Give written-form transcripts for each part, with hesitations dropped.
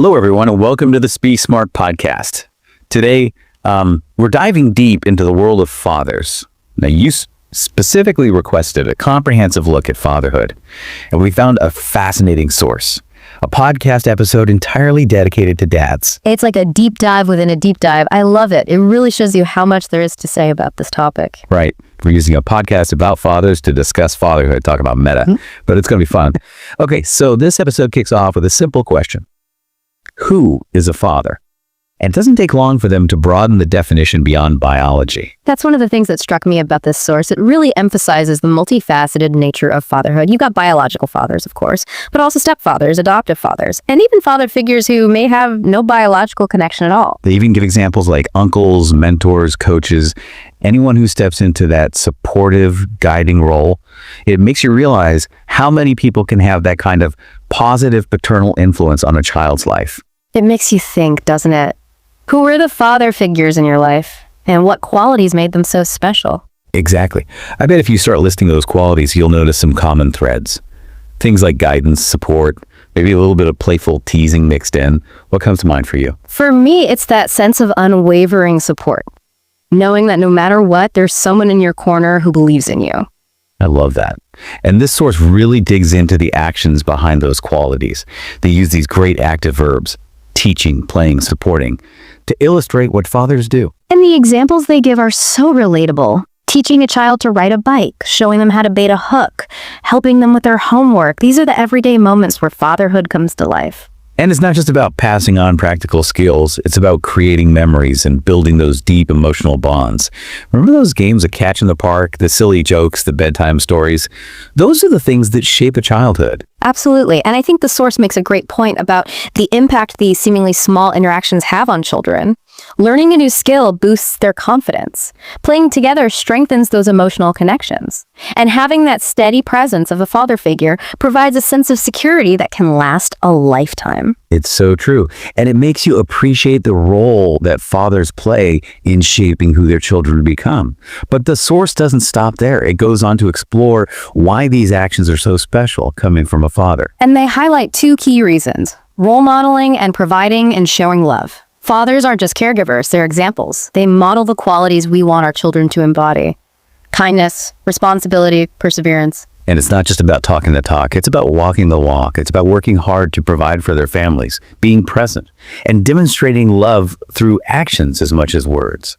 Hello, everyone, and welcome to the Be Smart Podcast. Today, we're diving deep into the world of fathers. Now, you specifically requested a comprehensive look at fatherhood, and we found a fascinating source, a podcast episode entirely dedicated to dads. It's like a deep dive within a deep dive. I love it. It really shows you how much there is to say about this topic. Right. We're using a podcast about fathers to discuss fatherhood, talk about meta, but it's going to be fun. Okay, so this episode kicks off with a simple question. Who is a father? And it doesn't take long for them to broaden the definition beyond biology. That's one of the things that struck me about this source. It really emphasizes the multifaceted nature of fatherhood. You've got biological fathers, of course, but also stepfathers, adoptive fathers, and even father figures who may have no biological connection at all. They even give examples like uncles, mentors, coaches, anyone who steps into that supportive, guiding role. It makes you realize how many people can have that kind of positive paternal influence on a child's life. It makes you think, doesn't it? Who were the father figures in your life, and what qualities made them so special? Exactly. I bet if you start listing those qualities, you'll notice some common threads. Things like guidance, support, maybe a little bit of playful teasing mixed in. What comes to mind for you? For me, it's that sense of unwavering support. Knowing that no matter what, there's someone in your corner who believes in you. I love that. And this source really digs into the actions behind those qualities. They use these great active verbs, teaching, playing, supporting, to illustrate what fathers do. And the examples they give are so relatable. Teaching a child to ride a bike, showing them how to bait a hook, helping them with their homework. These are the everyday moments where fatherhood comes to life. And it's not just about passing on practical skills. It's about creating memories and building those deep emotional bonds. Remember those games of Catch in the Park, the silly jokes, the bedtime stories? Those are the things that shape a childhood. Absolutely. And I think the source makes a great point about the impact these seemingly small interactions have on children. Learning a new skill boosts their confidence. Playing together strengthens those emotional connections. And having that steady presence of a father figure provides a sense of security that can last a lifetime. It's so true. And it makes you appreciate the role that fathers play in shaping who their children become. But the source doesn't stop there. It goes on to explore why these actions are so special coming from a father. And they highlight two key reasons: role modeling and providing and showing love. Fathers aren't just caregivers, they're examples. They model the qualities we want our children to embody. Kindness, responsibility, perseverance. And it's not just about talking the talk, it's about walking the walk. It's about working hard to provide for their families, being present, and demonstrating love through actions as much as words.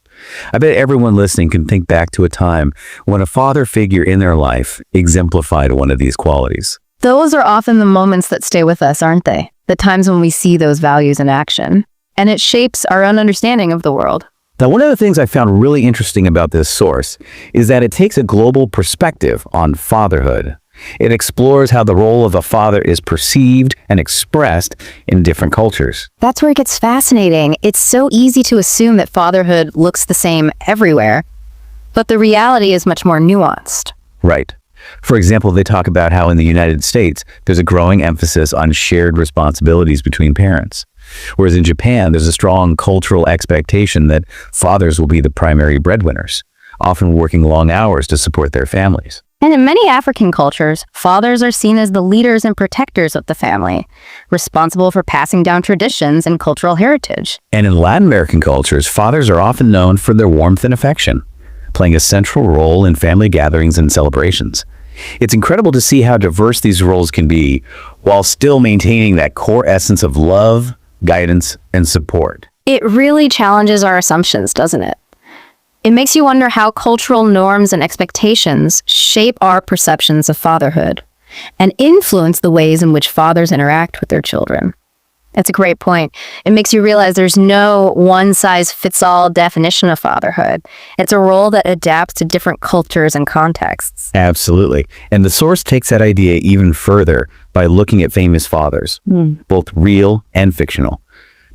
I bet everyone listening can think back to a time when a father figure in their life exemplified one of these qualities. Those are often the moments that stay with us, aren't they? The times when we see those values in action. And it shapes our own understanding of the world. Now, one of the things I found really interesting about this source is that it takes a global perspective on fatherhood. It explores how the role of a father is perceived and expressed in different cultures. That's where it gets fascinating. It's so easy to assume that fatherhood looks the same everywhere, but the reality is much more nuanced. Right. For example, they talk about how in the United States, there's a growing emphasis on shared responsibilities between parents. Whereas in Japan, there's a strong cultural expectation that fathers will be the primary breadwinners, often working long hours to support their families. And in many African cultures, fathers are seen as the leaders and protectors of the family, responsible for passing down traditions and cultural heritage. And in Latin American cultures, fathers are often known for their warmth and affection, playing a central role in family gatherings and celebrations. It's incredible to see how diverse these roles can be while still maintaining that core essence of love, guidance, and support. It really challenges our assumptions, doesn't it? It makes you wonder how cultural norms and expectations shape our perceptions of fatherhood and influence the ways in which fathers interact with their children. That's a great point. It makes you realize there's no one-size-fits-all definition of fatherhood. It's a role that adapts to different cultures and contexts. Absolutely. And the source takes that idea even further by looking at famous fathers, both real and fictional,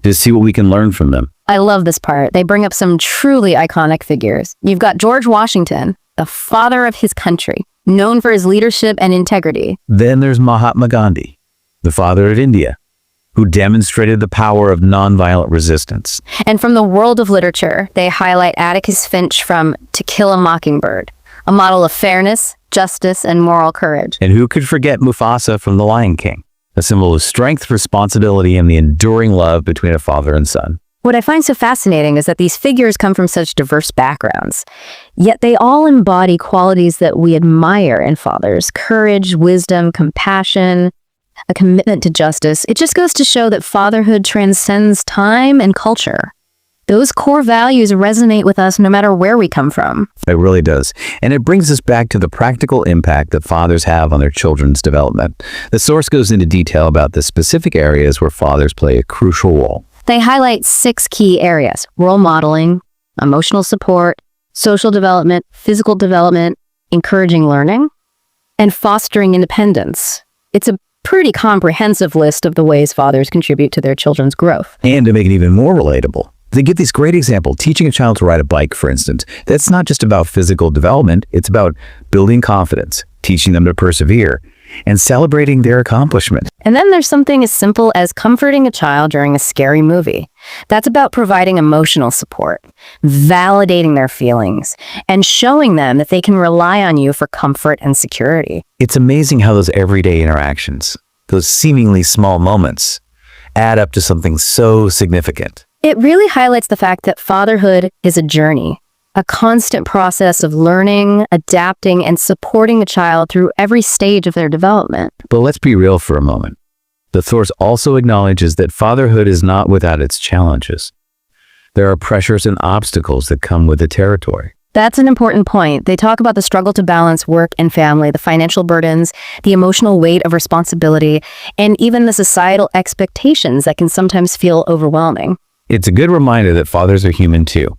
to see what we can learn from them. I love this part. They bring up some truly iconic figures. You've got George Washington, the father of his country, known for his leadership and integrity. Then there's Mahatma Gandhi, the father of India, who demonstrated the power of nonviolent resistance. And from the world of literature, they highlight Atticus Finch from To Kill a Mockingbird, a model of fairness, justice, and moral courage. And who could forget Mufasa from The Lion King? a symbol of strength, responsibility, and the enduring love between a father and son. What I find so fascinating is that these figures come from such diverse backgrounds, yet they all embody qualities that we admire in fathers: courage, wisdom, compassion, a commitment to justice. It just goes to show that fatherhood transcends time and culture. Those core values resonate with us no matter where we come from. It really does. And it brings us back to the practical impact that fathers have on their children's development. The source goes into detail about the specific areas where fathers play a crucial role. They highlight 6 key areas: role modeling, emotional support, social development, physical development, encouraging learning, and fostering independence. It's a pretty comprehensive list of the ways fathers contribute to their children's growth. And to make it even more relatable, they give this great example. Teaching a child to ride a bike, for instance, that's not just about physical development. It's about building confidence, teaching them to persevere, and celebrating their accomplishment. And then there's something as simple as comforting a child during a scary movie. That's about providing emotional support, validating their feelings, and showing them that they can rely on you for comfort and security. It's amazing how those everyday interactions, those seemingly small moments, add up to something so significant. It really highlights the fact that fatherhood is a journey, a constant process of learning, adapting, and supporting a child through every stage of their development. But let's be real for a moment. The source also acknowledges that fatherhood is not without its challenges. There are pressures and obstacles that come with the territory. That's an important point. They talk about the struggle to balance work and family, the financial burdens, the emotional weight of responsibility, and even the societal expectations that can sometimes feel overwhelming. It's a good reminder that fathers are human too.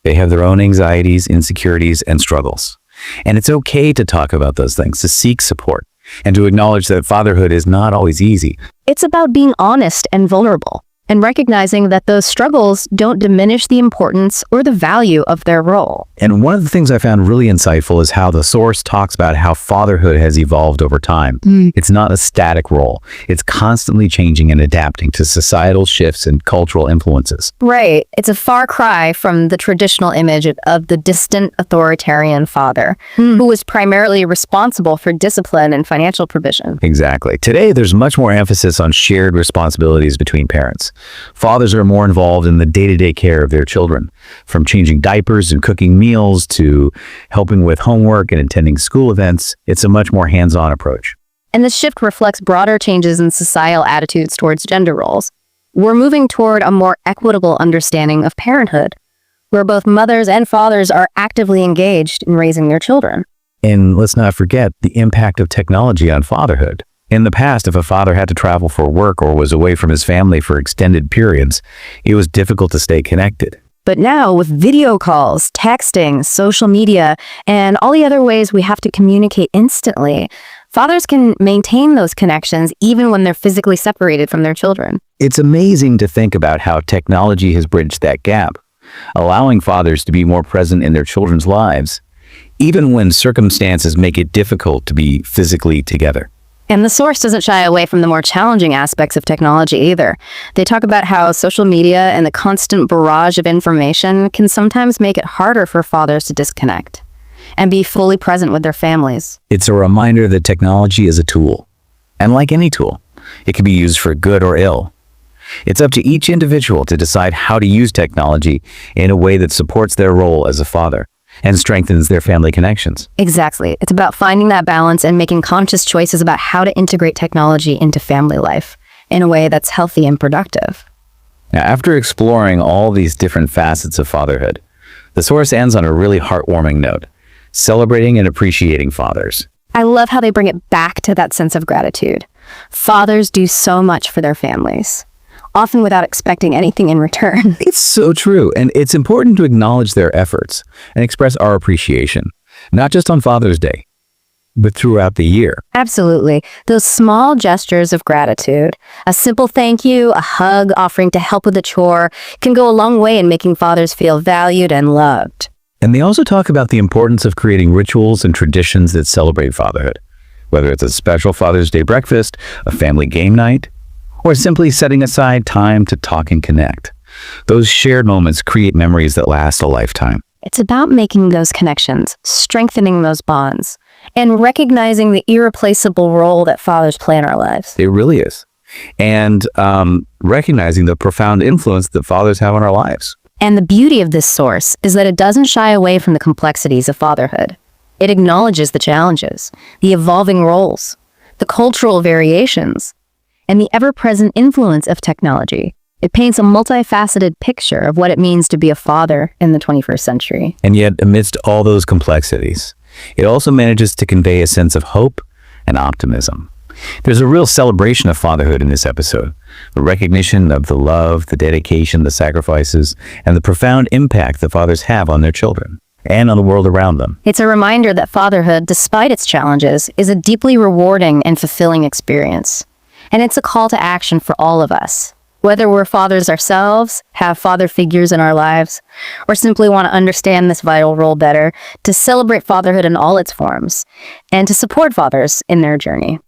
They have their own anxieties, insecurities, and struggles. And it's okay to talk about those things, to seek support, and to acknowledge that fatherhood is not always easy. It's about being honest and vulnerable, and recognizing that those struggles don't diminish the importance or the value of their role. And one of the things I found really insightful is how the source talks about how fatherhood has evolved over time. It's not a static role. It's constantly changing and adapting to societal shifts and cultural influences. Right. It's a far cry from the traditional image of the distant authoritarian father, who was primarily responsible for discipline and financial provision. Exactly. Today, there's much more emphasis on shared responsibilities between parents. Fathers are more involved in the day-to-day care of their children, from changing diapers and cooking meals to helping with homework and attending school events. It's a much more hands-on approach. And this shift reflects broader changes in societal attitudes towards gender roles. We're moving toward a more equitable understanding of parenthood, where both mothers and fathers are actively engaged in raising their children. And let's not forget the impact of technology on fatherhood. In the past, if a father had to travel for work or was away from his family for extended periods, it was difficult to stay connected. But now, with video calls, texting, social media, and all the other ways we have to communicate instantly, fathers can maintain those connections even when they're physically separated from their children. It's amazing to think about how technology has bridged that gap, allowing fathers to be more present in their children's lives, even when circumstances make it difficult to be physically together. And the source doesn't shy away from the more challenging aspects of technology either. They talk about how social media and the constant barrage of information can sometimes make it harder for fathers to disconnect and be fully present with their families. It's a reminder that technology is a tool. And like any tool, it can be used for good or ill. It's up to each individual to decide how to use technology in a way that supports their role as a father and strengthens their family connections. Exactly. It's about finding that balance and making conscious choices about how to integrate technology into family life in a way that's healthy and productive. Now, after exploring all these different facets of fatherhood, the source ends on a really heartwarming note, celebrating and appreciating fathers. I love how they bring it back to that sense of gratitude. Fathers do so much for their families, often without expecting anything in return. It's so true, and it's important to acknowledge their efforts and express our appreciation, not just on Father's Day, but throughout the year. Absolutely. Those small gestures of gratitude, a simple thank you, a hug, offering to help with a chore, can go a long way in making fathers feel valued and loved. And they also talk about the importance of creating rituals and traditions that celebrate fatherhood, whether it's a special Father's Day breakfast, a family game night, or simply setting aside time to talk and connect. Those shared moments create memories that last a lifetime. It's about making those connections, strengthening those bonds, and recognizing the irreplaceable role that fathers play in our lives. It really is. and recognizing the profound influence that fathers have on our lives. And the beauty of this source is that it doesn't shy away from the complexities of fatherhood. It acknowledges the challenges, the evolving roles, the cultural variations, and the ever-present influence of technology. It paints a multifaceted picture of what it means to be a father in the 21st century. And yet, amidst all those complexities, it also manages to convey a sense of hope and optimism. There's a real celebration of fatherhood in this episode, a recognition of the love, the dedication, the sacrifices, and the profound impact that fathers have on their children and on the world around them. It's a reminder that fatherhood, despite its challenges, is a deeply rewarding and fulfilling experience. And it's a call to action for all of us. Whether we're fathers ourselves, have father figures in our lives, or simply want to understand this vital role better, to celebrate fatherhood in all its forms, and to support fathers in their journey.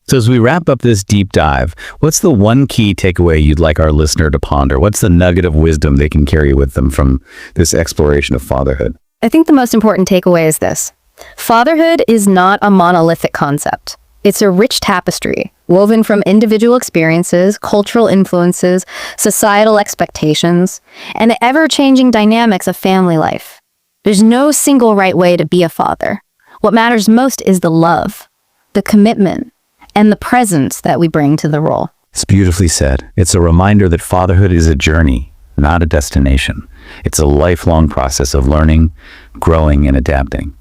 So as we wrap up this deep dive, what's the one key takeaway you'd like our listener to ponder? What's the nugget of wisdom they can carry with them from this exploration of fatherhood? I think the most important takeaway is this. Fatherhood is not a monolithic concept. It's a rich tapestry, woven from individual experiences, cultural influences, societal expectations, and the ever-changing dynamics of family life. There's no single right way to be a father. What matters most is the love, the commitment, and the presence that we bring to the role. It's beautifully said. It's a reminder that fatherhood is a journey, not a destination. It's a lifelong process of learning, growing, and adapting.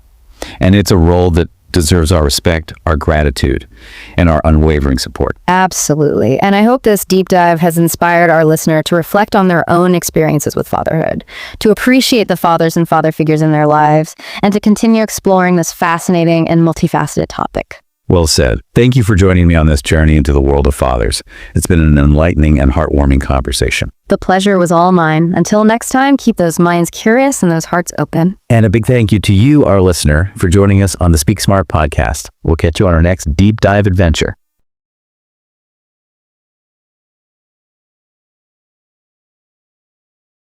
And it's a role that deserves our respect, our gratitude, and our unwavering support. Absolutely. And I hope this deep dive has inspired our listener to reflect on their own experiences with fatherhood, to appreciate the fathers and father figures in their lives, and to continue exploring this fascinating and multifaceted topic. Well said. Thank you for joining me on this journey into the world of fathers. It's been an enlightening and heartwarming conversation. The pleasure was all mine. Until next time, keep those minds curious and those hearts open. And a big thank you to you, our listener, for joining us on the Speak Smart podcast. We'll catch you on our next deep dive adventure.